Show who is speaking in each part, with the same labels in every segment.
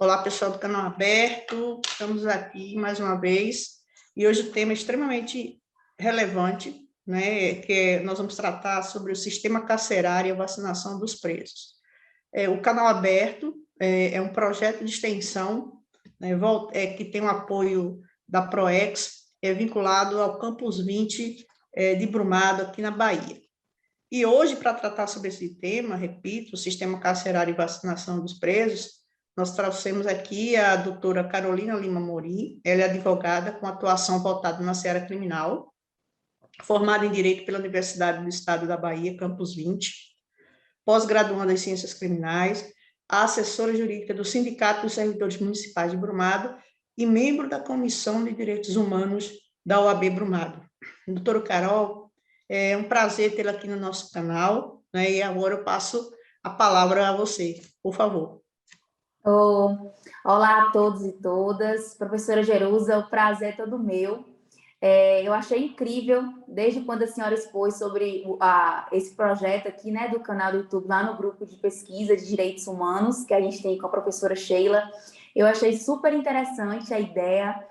Speaker 1: Olá, pessoal do canal aberto, estamos aqui mais uma vez, e hoje o tema é extremamente relevante, né, nós vamos tratar sobre o sistema carcerário e a vacinação dos presos. O canal aberto é um projeto de extensão, né, que tem o apoio da PROEX, vinculado ao Campus 20 de Brumado, aqui na Bahia. E hoje, para tratar sobre esse tema, repito, o sistema carcerário e vacinação dos presos, nós trouxemos aqui a doutora Carolina Lima Morim, ela é advogada com atuação voltada na seara criminal, formada em Direito pela Universidade do Estado da Bahia, Campus 20, pós-graduanda em Ciências Criminais, assessora jurídica do Sindicato dos Servidores Municipais de Brumado e membro da Comissão de Direitos Humanos da OAB Brumado. Doutora Carol, é um prazer tê-la aqui no nosso canal, né, e agora eu passo a palavra a você, por favor.
Speaker 2: Olá a todos e todas. Professora Jerusa, o prazer é todo meu. Eu achei incrível, desde quando a senhora expôs sobre esse projeto aqui, né, do canal do YouTube, lá no grupo de pesquisa de direitos humanos, que a gente tem com a professora Sheila. Eu achei super interessante a ideia,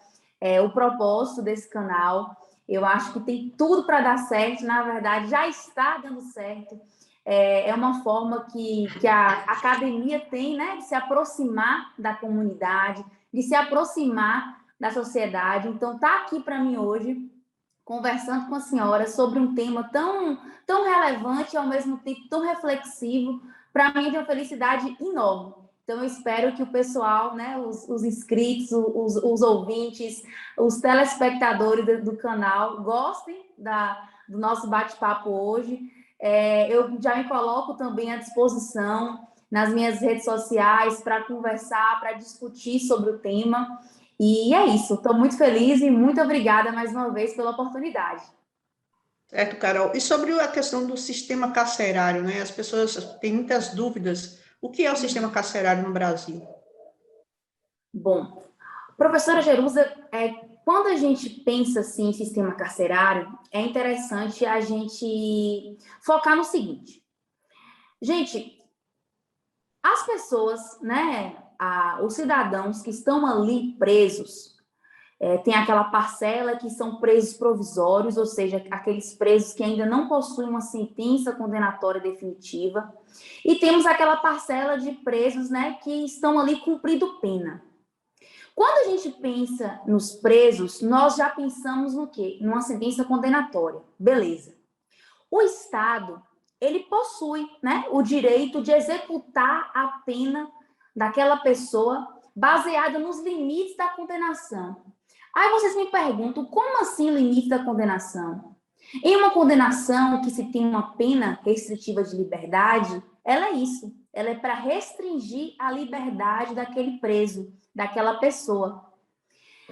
Speaker 2: o propósito desse canal. Eu acho que tem tudo para dar certo, na verdade, já está dando certo. É uma forma que a academia tem, né, de se aproximar da comunidade, de se aproximar da sociedade. Então, tá aqui para mim hoje, conversando com a senhora sobre um tema tão relevante e, ao mesmo tempo, tão reflexivo, para mim é de uma felicidade enorme. Então, eu espero que o pessoal, né, os inscritos, os ouvintes, os telespectadores do canal gostem do nosso bate-papo hoje. Eu já me coloco também à disposição nas minhas redes sociais para conversar, para discutir sobre o tema. E é isso, estou muito feliz e muito obrigada mais uma vez pela oportunidade.
Speaker 1: Certo, Carol. E sobre a questão do sistema carcerário, né? As pessoas têm muitas dúvidas. O que é o sistema carcerário no Brasil?
Speaker 2: Bom, professora Jerusa, quando a gente pensa assim, em sistema carcerário, é interessante a gente focar no seguinte. Gente, as pessoas, né, os cidadãos que estão ali presos, tem aquela parcela que são presos provisórios, ou seja, aqueles presos que ainda não possuem uma sentença condenatória definitiva, e temos aquela parcela de presos, né, que estão ali cumprindo pena. Quando a gente pensa nos presos, nós já pensamos no quê? Numa sentença condenatória. Beleza. O Estado, ele possui, né, o direito de executar a pena daquela pessoa baseada nos limites da condenação. Aí vocês me perguntam, como assim limite da condenação? Em uma condenação que se tem uma pena restritiva de liberdade, ela é isso. Ela é para restringir a liberdade daquele preso, daquela pessoa.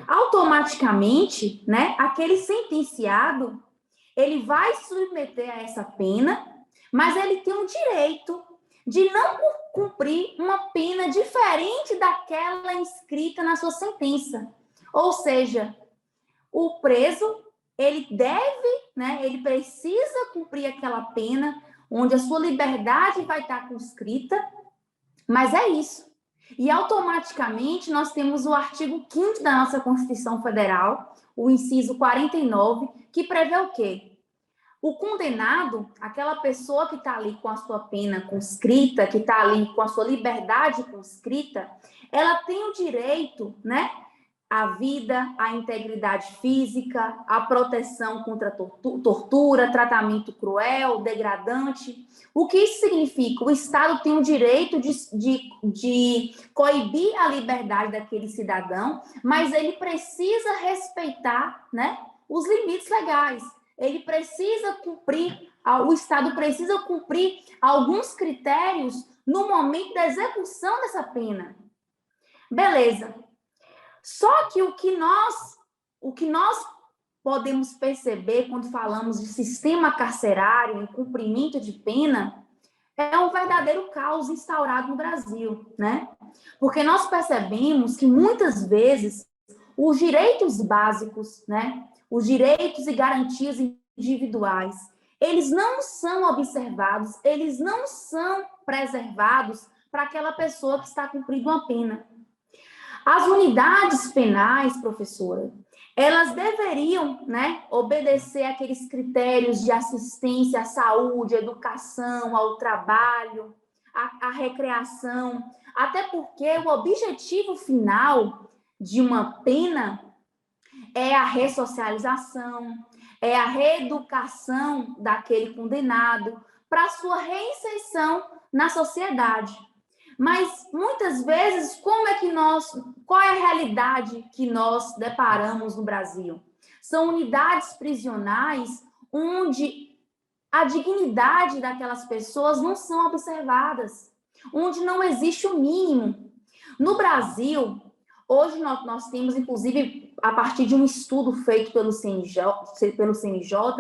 Speaker 2: Automaticamente, né, aquele sentenciado, ele vai se submeter a essa pena, mas ele tem o direito de não cumprir uma pena diferente daquela inscrita na sua sentença. Ou seja, o preso, ele deve, né, ele precisa cumprir aquela pena onde a sua liberdade vai estar conscrita, mas é isso. E automaticamente nós temos o artigo 5º da nossa Constituição Federal, o inciso 49, que prevê o quê? O condenado, aquela pessoa que está ali com a sua pena conscrita, que está ali com a sua liberdade conscrita, ela tem o direito, né, à vida, à integridade física, à proteção contra tortura, tratamento cruel, degradante. O que isso significa? O Estado tem o direito de coibir a liberdade daquele cidadão, mas ele precisa respeitar, né, os limites legais. Ele precisa cumprir, o Estado precisa cumprir alguns critérios no momento da execução dessa pena. Beleza. Só que o que nós podemos perceber quando falamos de sistema carcerário e cumprimento de pena é um verdadeiro caos instaurado no Brasil, né? Porque nós percebemos que muitas vezes os direitos básicos, né, os direitos e garantias individuais, eles não são observados, eles não são preservados para aquela pessoa que está cumprindo uma pena. As unidades penais, professora, elas deveriam, né, obedecer àqueles critérios de assistência à saúde, à educação, ao trabalho, à recreação, até porque o objetivo final de uma pena é a ressocialização, é a reeducação daquele condenado para sua reinserção na sociedade. Mas muitas vezes, qual é a realidade que nós deparamos no Brasil? São unidades prisionais onde a dignidade daquelas pessoas não são observadas, onde não existe o mínimo. No Brasil, hoje nós temos, inclusive, a partir de um estudo feito pelo CNJ,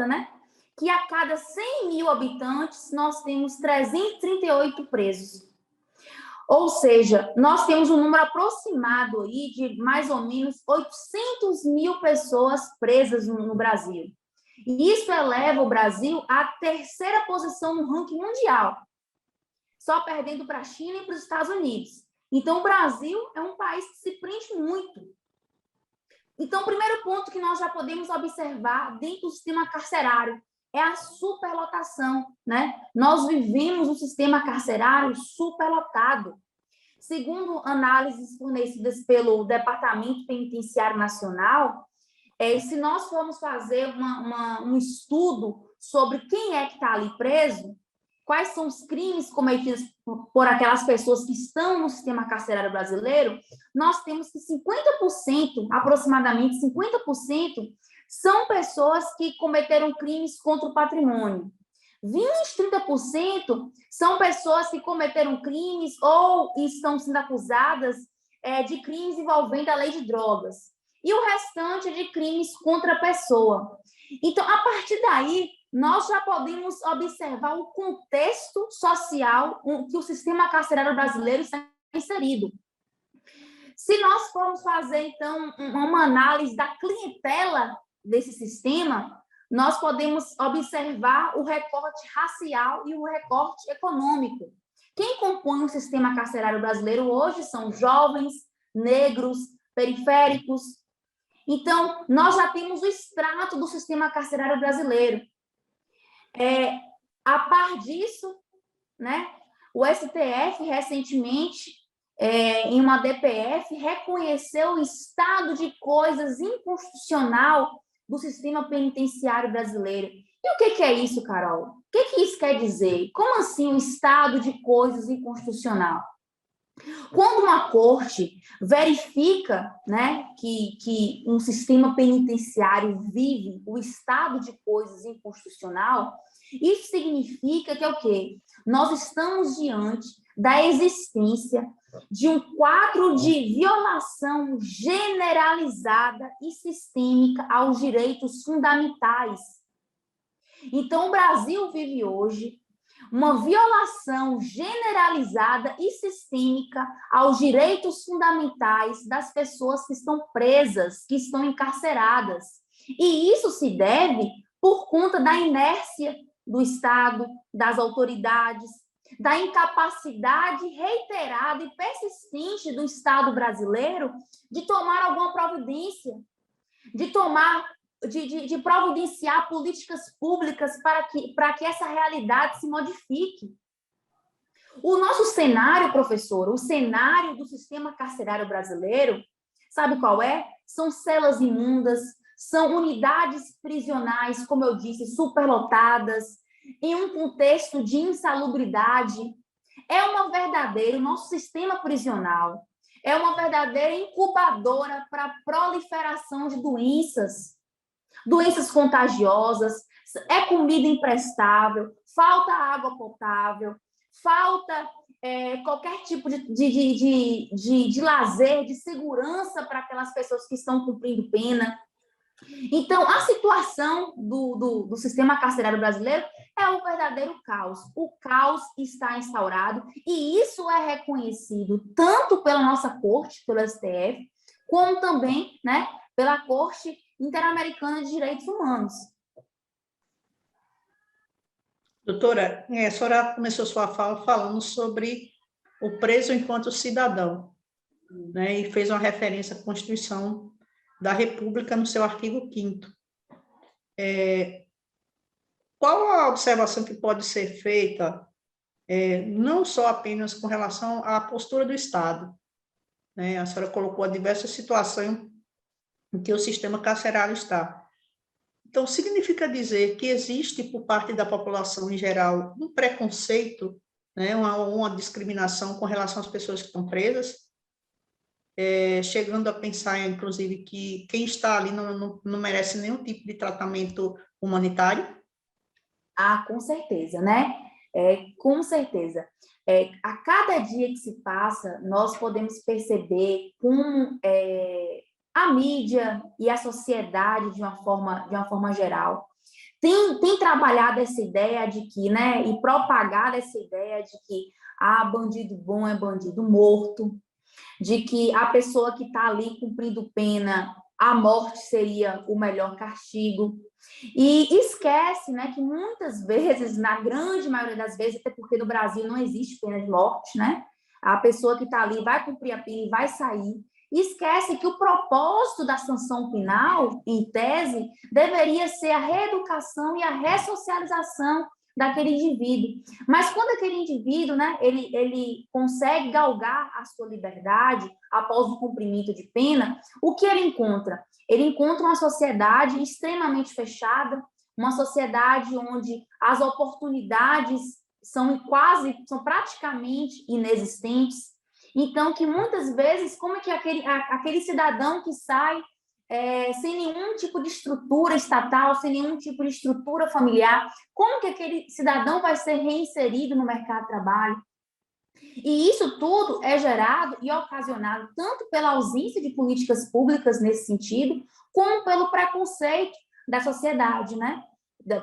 Speaker 2: né, que a cada 100 mil habitantes nós temos 338 presos. Ou seja, nós temos um número aproximado aí de mais ou menos 800 mil pessoas presas no Brasil. E isso eleva o Brasil à terceira posição no ranking mundial, só perdendo para a China e para os Estados Unidos. Então, o Brasil é um país que se prende muito. Então, o primeiro ponto que nós já podemos observar dentro do sistema carcerário é a superlotação, né? Nós vivemos um sistema carcerário superlotado. Segundo análises fornecidas pelo Departamento Penitenciário Nacional, se nós formos fazer um estudo sobre quem é que está ali preso, quais são os crimes cometidos por aquelas pessoas que estão no sistema carcerário brasileiro, nós temos que 50%, aproximadamente 50%, são pessoas que cometeram crimes contra o patrimônio. 20-30% são pessoas que cometeram crimes ou estão sendo acusadas de crimes envolvendo a lei de drogas. E o restante de crimes contra a pessoa. Então, a partir daí, nós já podemos observar o contexto social que o sistema carcerário brasileiro está inserido. Se nós formos fazer, então, uma análise da clientela desse sistema, nós podemos observar o recorte racial e o recorte econômico. Quem compõe o sistema carcerário brasileiro hoje são jovens, negros, periféricos. Então, nós já temos o extrato do sistema carcerário brasileiro. A par disso, né, o STF, recentemente, em uma DPF, reconheceu o estado de coisas inconstitucional do sistema penitenciário brasileiro. E o que é isso, Carol? O que isso quer dizer? Como assim o estado de coisas inconstitucional? Quando uma corte verifica, né, que um sistema penitenciário vive o estado de coisas inconstitucional, isso significa que é o quê? Nós estamos diante da existência de um quadro de violação generalizada e sistêmica aos direitos fundamentais. Então, o Brasil vive hoje uma violação generalizada e sistêmica aos direitos fundamentais das pessoas que estão presas, que estão encarceradas. E isso se deve por conta da inércia do Estado, das autoridades, da incapacidade reiterada e persistente do Estado brasileiro de tomar alguma providência, de providenciar políticas públicas para que essa realidade se modifique. O nosso cenário, professor, o cenário do sistema carcerário brasileiro, sabe qual é? São celas imundas, são unidades prisionais, como eu disse, superlotadas, em um contexto de insalubridade. O nosso sistema prisional é uma verdadeira incubadora para a proliferação de doenças contagiosas, é comida imprestável, falta água potável, falta qualquer tipo de lazer, de segurança para aquelas pessoas que estão cumprindo pena. Então, a situação do sistema carcerário brasileiro é um verdadeiro caos. O caos está instaurado e isso é reconhecido tanto pela nossa corte, pelo STF, como também, né, pela Corte Interamericana de Direitos Humanos.
Speaker 1: Doutora, a senhora começou sua fala falando sobre o preso enquanto cidadão. né, e fez uma referência à Constituição da República no seu artigo 5º. Qual a observação que pode ser feita, não só apenas com relação à postura do Estado, né? A senhora colocou diversas situações em que o sistema carcerário está. Então, significa dizer que existe, por parte da população em geral, um preconceito, né, uma discriminação com relação às pessoas que estão presas, chegando a pensar, inclusive, que quem está ali não merece nenhum tipo de tratamento humanitário?
Speaker 2: Ah, com certeza, né? Com certeza. A cada dia que se passa, nós podemos perceber como a mídia e a sociedade, de uma forma geral, tem trabalhado essa ideia de que, né, e propagado essa ideia de que bandido bom é bandido morto, de que a pessoa que está ali cumprindo pena, a morte seria o melhor castigo. E esquece, né, que muitas vezes, na grande maioria das vezes, até porque no Brasil não existe pena de morte, né? A pessoa que está ali vai cumprir a pena e vai sair. E esquece que o propósito da sanção penal, em tese, deveria ser a reeducação e a ressocialização daquele indivíduo. Mas quando aquele indivíduo, né, ele consegue galgar a sua liberdade após o cumprimento de pena, o que ele encontra? Ele encontra uma sociedade extremamente fechada, uma sociedade onde as oportunidades são praticamente inexistentes. Então, que muitas vezes, como é que aquele cidadão que sai sem nenhum tipo de estrutura estatal, sem nenhum tipo de estrutura familiar, como que aquele cidadão vai ser reinserido no mercado de trabalho? E isso tudo é gerado e ocasionado tanto pela ausência de políticas públicas nesse sentido, como pelo preconceito da sociedade, né?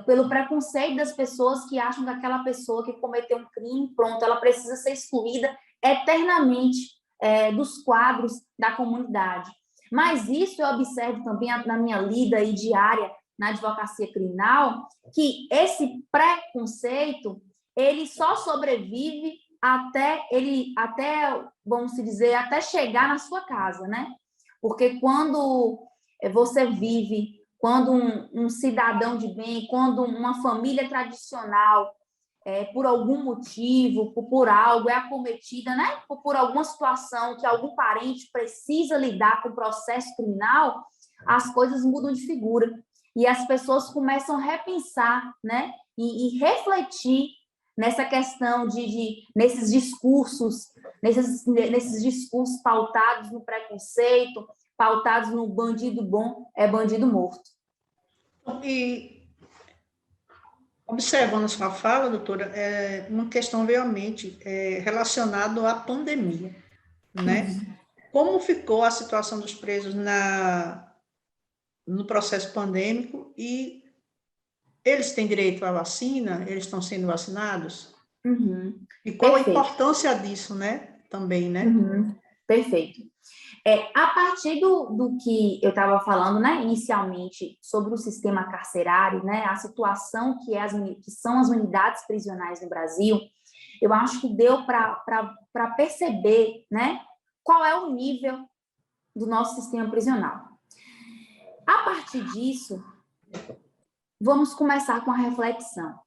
Speaker 2: Pelo preconceito das pessoas que acham que aquela pessoa que cometeu um crime, pronto, ela precisa ser excluída eternamente dos quadros da comunidade. Mas isso eu observo também na minha lida aí diária na advocacia criminal, que esse preconceito, ele só sobrevive até vamos dizer, até chegar na sua casa, né? Porque quando você vive, quando um cidadão de bem, quando uma família tradicional, por algum motivo, por algo, é acometida, né? Por alguma situação que algum parente precisa lidar com o processo criminal, as coisas mudam de figura. E as pessoas começam a repensar, né? E refletir nessa questão nesses discursos pautados no preconceito, pautados no bandido bom é bandido morto.
Speaker 1: E, observando a sua fala, doutora, uma questão veio à mente relacionada à pandemia, né? Uhum. Como ficou a situação dos presos no processo pandêmico e eles têm direito à vacina? Eles estão sendo vacinados?
Speaker 2: Uhum.
Speaker 1: E qual Perfeito. A importância disso, né? Também, né?
Speaker 2: Uhum. Perfeito. A partir do que eu estava falando, né, inicialmente, sobre o sistema carcerário, né, a situação que são as unidades prisionais no Brasil, eu acho que deu para perceber, né, qual é o nível do nosso sistema prisional. A partir disso, vamos começar com a reflexão.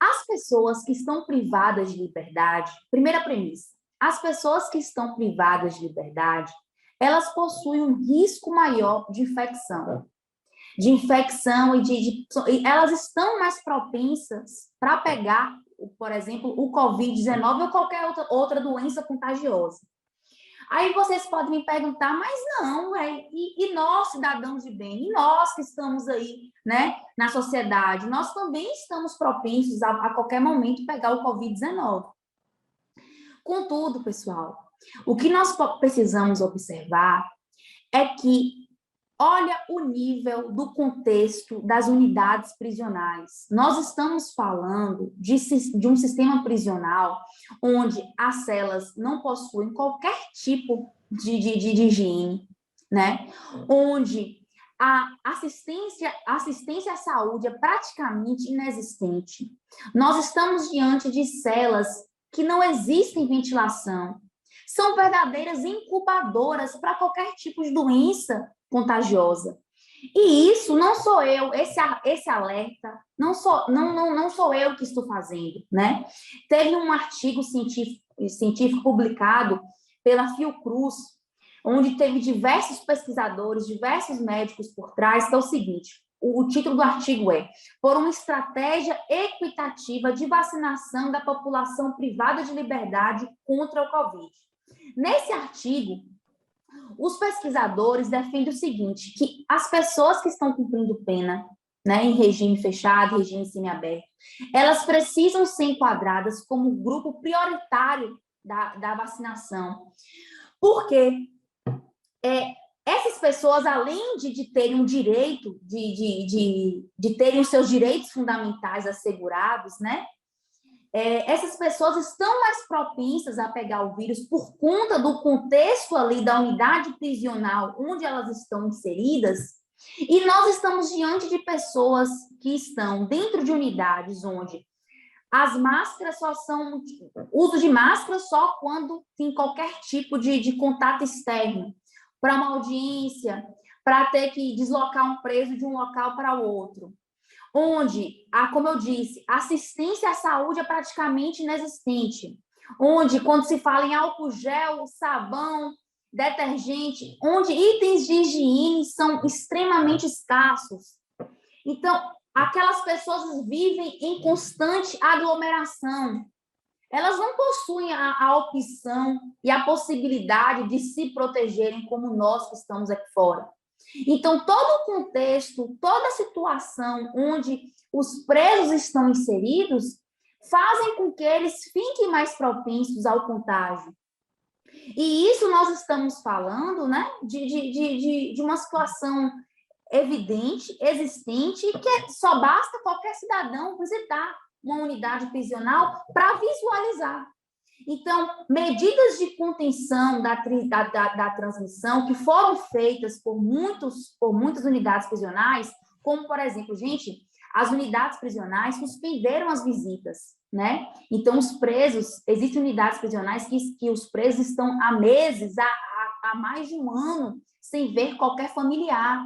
Speaker 2: As pessoas que estão privadas de liberdade, primeira premissa, as pessoas que estão privadas de liberdade, elas possuem um risco maior de infecção. E elas estão mais propensas para pegar, por exemplo, o Covid-19 ou qualquer outra doença contagiosa. Aí vocês podem me perguntar, mas não, e nós, cidadãos de bem, e nós que estamos aí, né, na sociedade, nós também estamos propensos a qualquer momento pegar o Covid-19. Contudo, pessoal, o que nós precisamos observar é que, olha o nível do contexto das unidades prisionais. Nós estamos falando de um sistema prisional onde as celas não possuem qualquer tipo de higiene, né? Onde a assistência à saúde é praticamente inexistente. Nós estamos diante de celas que não existem ventilação, são verdadeiras incubadoras para qualquer tipo de doença contagiosa. E isso não sou eu, esse alerta, não sou eu que estou fazendo, né? Teve um artigo científico publicado pela Fiocruz, onde teve diversos pesquisadores, diversos médicos por trás, que é o seguinte, o título do artigo é "Por uma estratégia equitativa de vacinação da população privada de liberdade contra o Covid". Nesse artigo, os pesquisadores defendem o seguinte, que as pessoas que estão cumprindo pena, né, em regime fechado, regime semiaberto, elas precisam ser enquadradas como grupo prioritário da vacinação. Porque essas pessoas, além de terem um direito, de terem os seus direitos fundamentais assegurados, né, essas pessoas estão mais propensas a pegar o vírus por conta do contexto ali da unidade prisional onde elas estão inseridas, e nós estamos diante de pessoas que estão dentro de unidades onde as máscaras só são uso de máscara só quando tem qualquer tipo de contato externo, para uma audiência, para ter que deslocar um preso de um local para o outro, onde, como eu disse, assistência à saúde é praticamente inexistente, onde, quando se fala em álcool gel, sabão, detergente, onde itens de higiene são extremamente escassos. Então, aquelas pessoas vivem em constante aglomeração. Elas não possuem a opção e a possibilidade de se protegerem como nós que estamos aqui fora. Então, todo o contexto, toda a situação onde os presos estão inseridos fazem com que eles fiquem mais propensos ao contágio. E isso nós estamos falando, né, de uma situação evidente, existente, que só basta qualquer cidadão visitar uma unidade prisional para visualizar. Então, medidas de contenção da transmissão que foram feitas por muitas unidades prisionais, como, por exemplo, gente, as unidades prisionais suspenderam as visitas, né? Então, os presos, existem unidades prisionais que os presos estão há meses, há mais de um ano, sem ver qualquer familiar.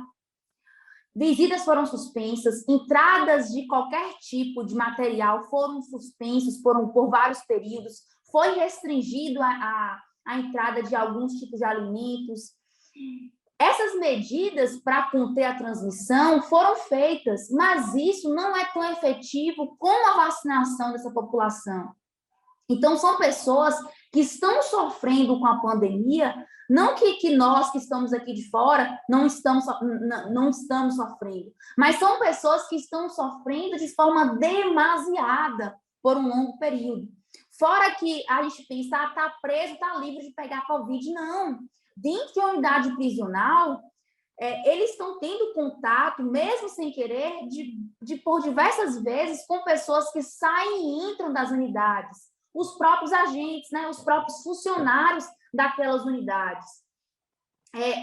Speaker 2: Visitas foram suspensas, entradas de qualquer tipo de material foram suspensas por vários períodos, foi restringido a entrada de alguns tipos de alimentos. Essas medidas para conter a transmissão foram feitas, mas isso não é tão efetivo como a vacinação dessa população. Então, são pessoas que estão sofrendo com a pandemia, não que nós que estamos aqui de fora não estamos sofrendo, mas são pessoas que estão sofrendo de forma demasiada por um longo período. Fora que a gente pensa, está preso, está livre de pegar Covid. Não. Dentro de uma unidade prisional, eles estão tendo contato, mesmo sem querer, por diversas vezes, com pessoas que saem e entram das unidades. Os próprios agentes, né, os próprios funcionários daquelas unidades.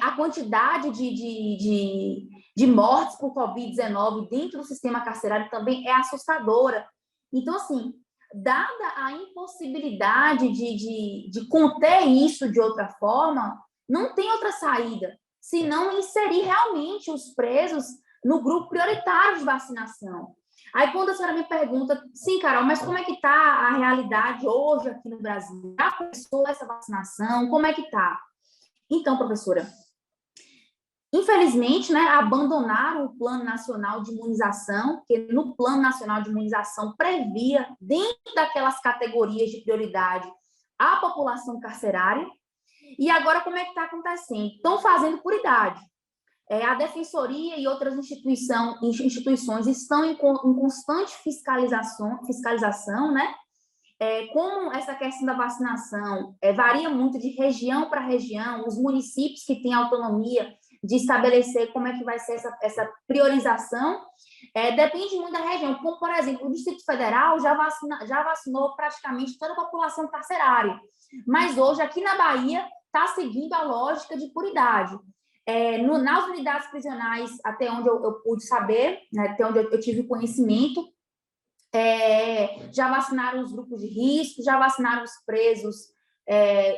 Speaker 2: A quantidade de mortes por Covid-19 dentro do sistema carcerário também é assustadora. Então, assim, dada a impossibilidade de conter isso de outra forma, não tem outra saída, senão inserir realmente os presos no grupo prioritário de vacinação. Aí, quando a senhora me pergunta, sim, Carol, mas como é que está a realidade hoje aqui no Brasil? Já começou essa vacinação? Como é que está? Então, professora, infelizmente, né, abandonaram o Plano Nacional de Imunização, que no Plano Nacional de Imunização previa, dentro daquelas categorias de prioridade, a população carcerária. E agora, como é que está acontecendo? Estão fazendo por idade. A Defensoria e outras instituições estão em constante fiscalização, né? Como essa questão da vacinação varia muito de região para região, os municípios que têm autonomia de estabelecer como é que vai ser essa priorização, depende muito da região. Como, por exemplo, o Distrito Federal já vacinou praticamente toda a população carcerária, mas hoje, aqui na Bahia, está seguindo a lógica de por idade. Nas unidades prisionais, até onde eu pude saber, né, até onde eu tive conhecimento, já vacinaram os grupos de risco, já vacinaram os presos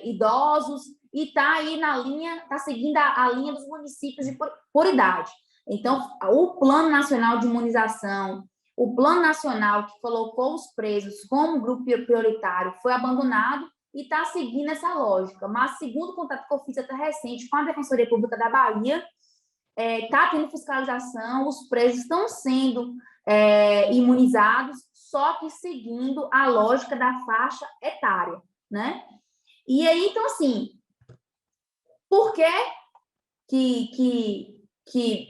Speaker 2: idosos, e está aí na linha, está seguindo a linha dos municípios por idade. Então, o Plano Nacional de Imunização, o Plano Nacional que colocou os presos como grupo prioritário foi abandonado e está seguindo essa lógica. Mas, segundo o contato que eu fiz até recente com a Defensoria Pública da Bahia, está tendo fiscalização, os presos estão sendo imunizados, só que seguindo a lógica da faixa etária, né? E aí, então, assim, por que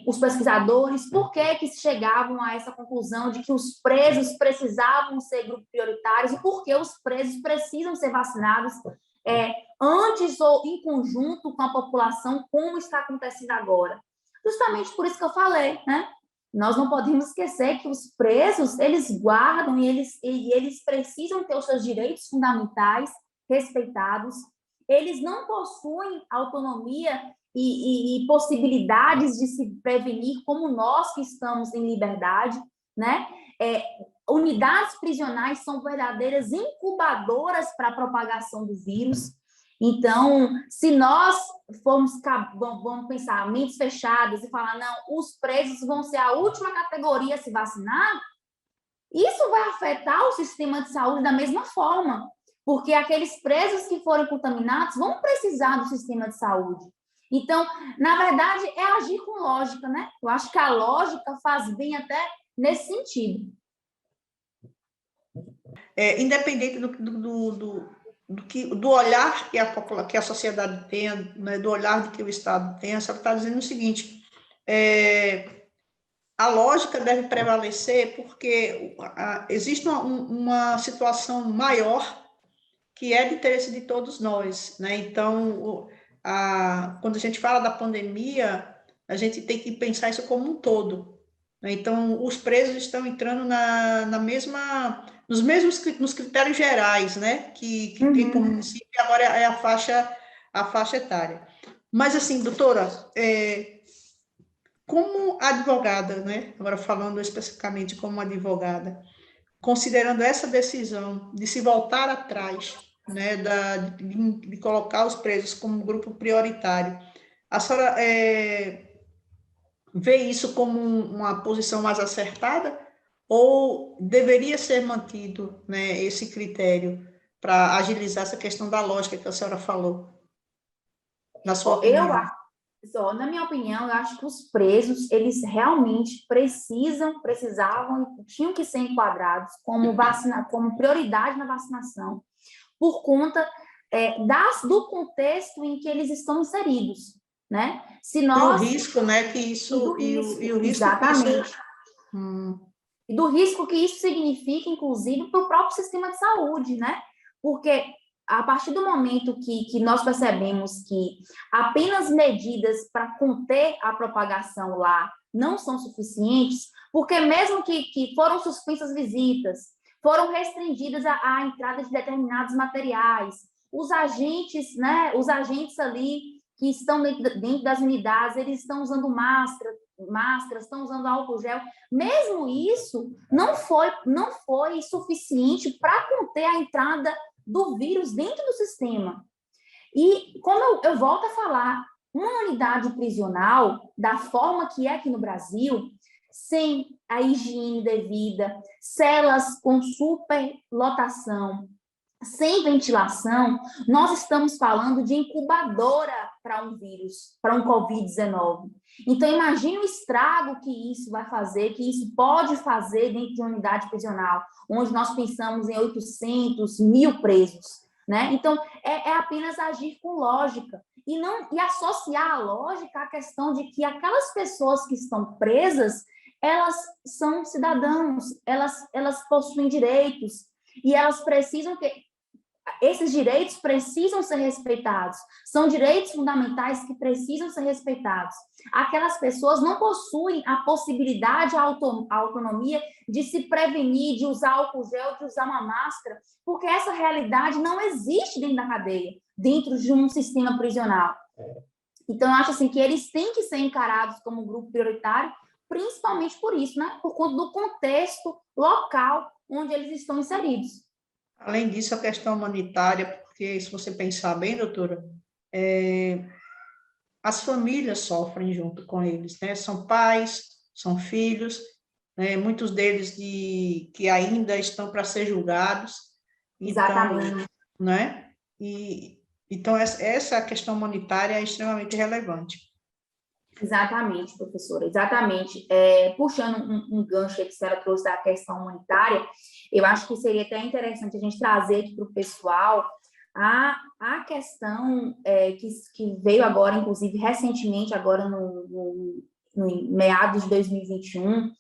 Speaker 2: os pesquisadores, por que chegavam a essa conclusão de que os presos precisavam ser grupos prioritários e por que os presos precisam ser vacinados antes ou em conjunto com a população, como está acontecendo agora? Justamente por isso que eu falei, né? Nós não podemos esquecer que os presos, eles guardam e eles precisam ter os seus direitos fundamentais respeitados. Eles não possuem autonomia e possibilidades de se prevenir como nós que estamos em liberdade, né? Unidades prisionais são verdadeiras incubadoras para a propagação do vírus. Então, se nós vamos pensar mentes fechadas e falar, não, os presos vão ser a última categoria a se vacinar, isso vai afetar o sistema de saúde da mesma forma, porque aqueles presos que forem contaminados vão precisar do sistema de saúde. Então, na verdade, é agir com lógica, né? Eu acho que a lógica faz bem até nesse sentido.
Speaker 1: Independente do olhar que a sociedade tem, né, do olhar que o Estado tem, a senhora está dizendo o seguinte, a lógica deve prevalecer porque existe uma situação maior que é de interesse de todos nós, né? Então, quando a gente fala da pandemia, a gente tem que pensar isso como um todo, né? Então, os presos estão entrando nos critérios gerais, né? Que tem como município, agora é a faixa etária. Mas, assim, doutora, como advogada, né? Agora falando especificamente como advogada, considerando essa decisão de se voltar atrás, né, de colocar os presos como grupo prioritário, a senhora vê isso como uma posição mais acertada ou deveria ser mantido, né, esse critério para agilizar essa questão da lógica que a senhora falou, na sua opinião?
Speaker 2: Na minha opinião, eu acho que os presos, eles realmente precisavam e tinham que ser enquadrados como prioridade na vacinação, por conta do contexto em que eles estão inseridos, né?
Speaker 1: E o risco, né, que isso...
Speaker 2: E o risco, exatamente. E do risco que isso significa, inclusive, para o próprio sistema de saúde, né? Porque a partir do momento que nós percebemos que apenas medidas para conter a propagação lá não são suficientes, porque mesmo que foram suspensas visitas, foram restringidas a entrada de determinados materiais, os agentes, né, os agentes ali que estão dentro das unidades, eles estão usando máscaras, estão usando álcool gel, mesmo isso não foi suficiente para conter a entrada do vírus dentro do sistema. E, como eu volto a falar, uma unidade prisional, da forma que é aqui no Brasil, sem a higiene devida, celas com superlotação, sem ventilação, nós estamos falando de incubadora para um vírus, para um Covid-19. Então, imagine o estrago que isso vai fazer, que isso pode fazer dentro de uma unidade prisional, onde nós pensamos em 800, 1.000 presos, né? Então, é apenas agir com lógica e associar a lógica à questão de que aquelas pessoas que estão presas, elas são cidadãos, elas possuem direitos e elas precisam esses direitos precisam ser respeitados, são direitos fundamentais que precisam ser respeitados. Aquelas pessoas não possuem a possibilidade, a autonomia de se prevenir, de usar álcool gel, de usar uma máscara, porque essa realidade não existe dentro da cadeia, dentro de um sistema prisional. Então, eu acho assim, que eles têm que ser encarados como grupo prioritário, principalmente por isso, né? Por conta do contexto local onde eles estão inseridos.
Speaker 1: Além disso, a questão humanitária, porque se você pensar bem, doutora, as famílias sofrem junto com eles, né? São pais, são filhos, né? Muitos deles que ainda estão para ser julgados, então,
Speaker 2: Exatamente.
Speaker 1: né? Então, essa questão humanitária é extremamente relevante.
Speaker 2: Exatamente, professora, exatamente. Puxando um gancho que a senhora trouxe da questão humanitária, eu acho que seria até interessante a gente trazer aqui para o pessoal a questão que veio agora, inclusive, recentemente, agora no meados de 2021,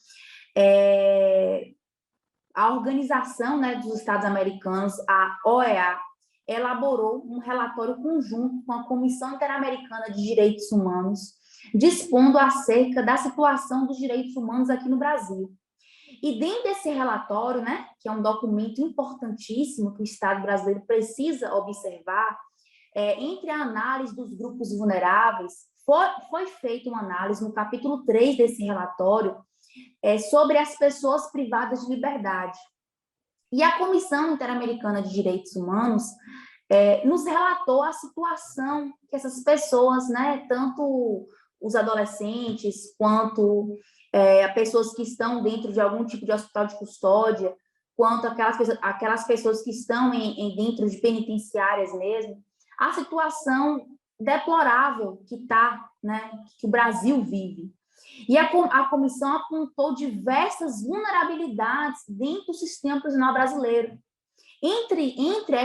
Speaker 2: a Organização, né, dos Estados Americanos, a OEA, elaborou um relatório conjunto com a Comissão Interamericana de Direitos Humanos, dispondo acerca da situação dos direitos humanos aqui no Brasil. E dentro desse relatório, né, que é um documento importantíssimo que o Estado brasileiro precisa observar, entre a análise dos grupos vulneráveis, foi feita uma análise no capítulo 3 desse relatório sobre as pessoas privadas de liberdade. E a Comissão Interamericana de Direitos Humanos nos relatou a situação que essas pessoas, né, tanto os adolescentes quanto pessoas que estão dentro de algum tipo de hospital de custódia, quanto aquelas pessoas que estão dentro de penitenciárias mesmo, a situação deplorável que né, que o Brasil vive. E a comissão apontou diversas vulnerabilidades dentro do sistema prisional brasileiro. Entre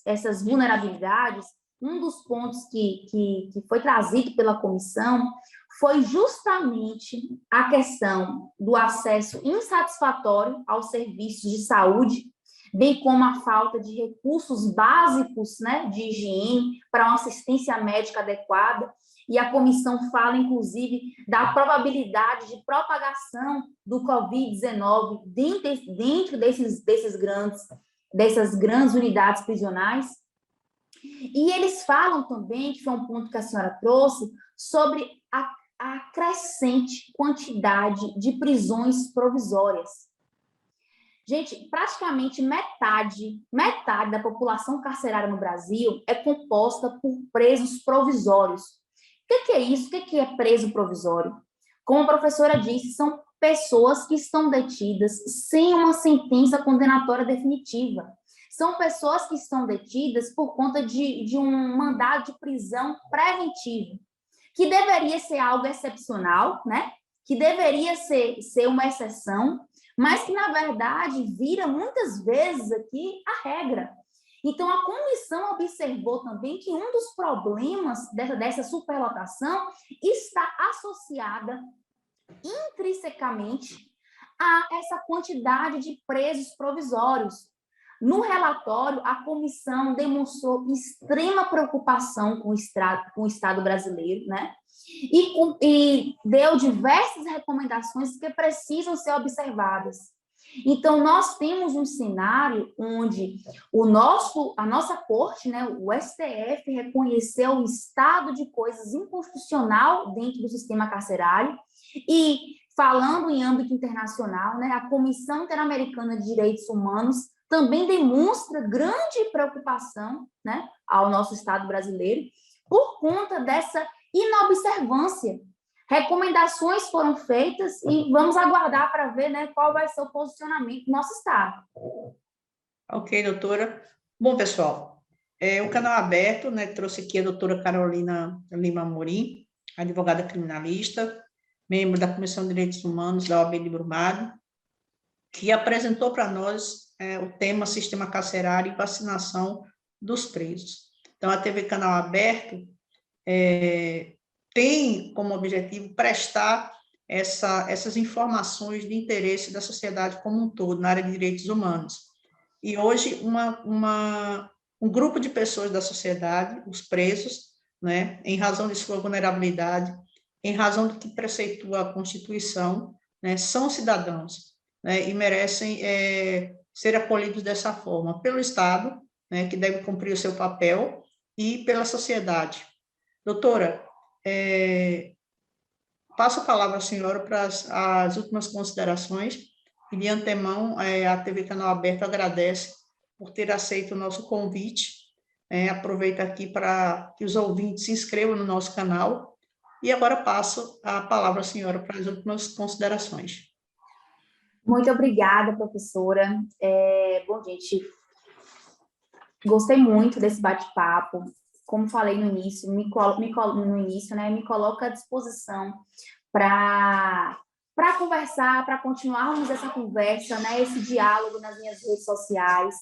Speaker 2: essas vulnerabilidades, um dos pontos que foi trazido pela comissão foi justamente a questão do acesso insatisfatório aos serviços de saúde, bem como a falta de recursos básicos, né, de higiene para uma assistência médica adequada. E a comissão fala, inclusive, da probabilidade de propagação do Covid-19 dentro dessas grandes unidades prisionais. E eles falam também, que foi um ponto que a senhora trouxe, sobre a crescente quantidade de prisões provisórias. Gente, praticamente metade da população carcerária no Brasil é composta por presos provisórios. O que é isso? O que é preso provisório? Como a professora disse, são pessoas que estão detidas sem uma sentença condenatória definitiva. São pessoas que estão detidas por conta de um mandado de prisão preventivo, que deveria ser algo excepcional, né? Que deveria ser uma exceção, mas que, na verdade, vira muitas vezes aqui a regra. Então, a comissão observou também que um dos problemas dessa superlotação está associada intrinsecamente a essa quantidade de presos provisórios. No relatório, a comissão demonstrou extrema preocupação com o Estado brasileiro, né? E deu diversas recomendações que precisam ser observadas. Então, nós temos um cenário onde a nossa corte, né, o STF, reconheceu o estado de coisas inconstitucional dentro do sistema carcerário e, falando em âmbito internacional, né, a Comissão Interamericana de Direitos Humanos também demonstra grande preocupação, né, ao nosso Estado brasileiro por conta dessa inobservância. Recomendações foram feitas e vamos aguardar para ver, né, qual vai ser o posicionamento do nosso Estado.
Speaker 1: Ok, doutora. Bom, pessoal, o canal aberto, né, trouxe aqui a doutora Carolina Lima Amorim, advogada criminalista, membro da Comissão de Direitos Humanos da OAB de Brumado, que apresentou para nós o tema Sistema Carcerário e Vacinação dos Presos. Então, a TV Canal Aberto tem como objetivo prestar essas informações de interesse da sociedade como um todo, na área de direitos humanos. E hoje, um grupo de pessoas da sociedade, os presos, né, em razão de sua vulnerabilidade, em razão do que preceitua a Constituição, né, são cidadãos, né, e merecem ser acolhidos dessa forma, pelo Estado, né, que deve cumprir o seu papel, e pela sociedade. Doutora, passo a palavra à senhora para as últimas considerações, e de antemão a TV Canal Aberto agradece por ter aceito o nosso convite Aproveito aqui para que os ouvintes se inscrevam no nosso canal. E agora passo a palavra à senhora para as últimas considerações.
Speaker 2: Muito obrigada, professora. Bom, gente, gostei muito desse bate-papo. Como falei no início, me coloca à disposição para conversar, para continuarmos essa conversa, né, esse diálogo nas minhas redes sociais.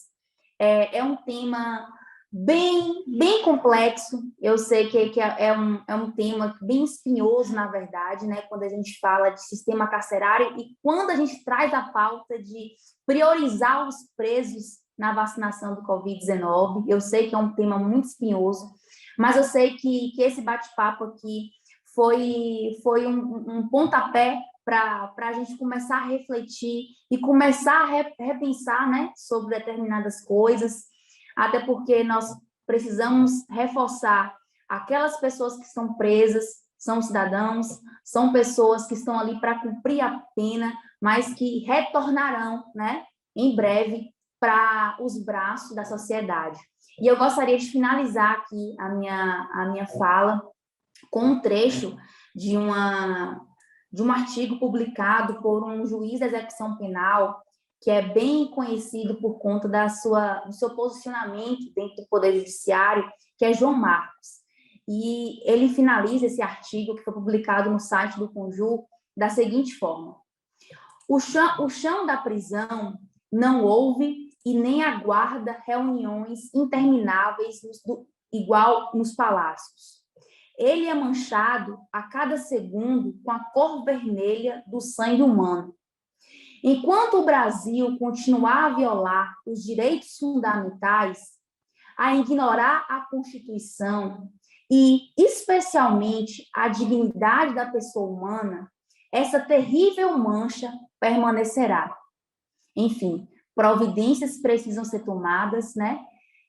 Speaker 2: É um tema bem complexo. Eu sei que é um tema bem espinhoso, na verdade, né, quando a gente fala de sistema carcerário e quando a gente traz a pauta de priorizar os presos na vacinação do Covid-19. Eu sei que é um tema muito espinhoso, mas eu sei que esse bate-papo aqui foi um pontapé para a gente começar a refletir e começar a repensar, né, sobre determinadas coisas, até porque nós precisamos reforçar aquelas pessoas que estão presas, são cidadãos, são pessoas que estão ali para cumprir a pena, mas que retornarão, né, em breve para os braços da sociedade. E eu gostaria de finalizar aqui a minha fala com um trecho de um artigo publicado por um juiz da execução penal, que é bem conhecido por conta do seu posicionamento dentro do Poder Judiciário, que é João Marcos. E ele finaliza esse artigo, que foi publicado no site do Conjur, da seguinte forma: o chão da prisão não ouve e nem aguarda reuniões intermináveis igual nos palácios. Ele é manchado a cada segundo com a cor vermelha do sangue humano. Enquanto o Brasil continuar a violar os direitos fundamentais, a ignorar a Constituição e, especialmente, a dignidade da pessoa humana, essa terrível mancha permanecerá. Enfim, providências precisam ser tomadas, né?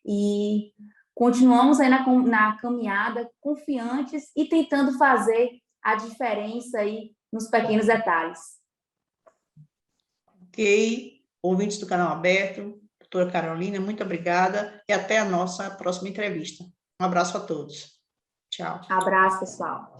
Speaker 2: E continuamos aí na caminhada, confiantes e tentando fazer a diferença aí nos pequenos detalhes.
Speaker 1: Ok, ouvintes do Canal Aberto, doutora Carolina, muito obrigada e até a nossa próxima entrevista. Um abraço a todos. Tchau.
Speaker 2: Abraço, pessoal.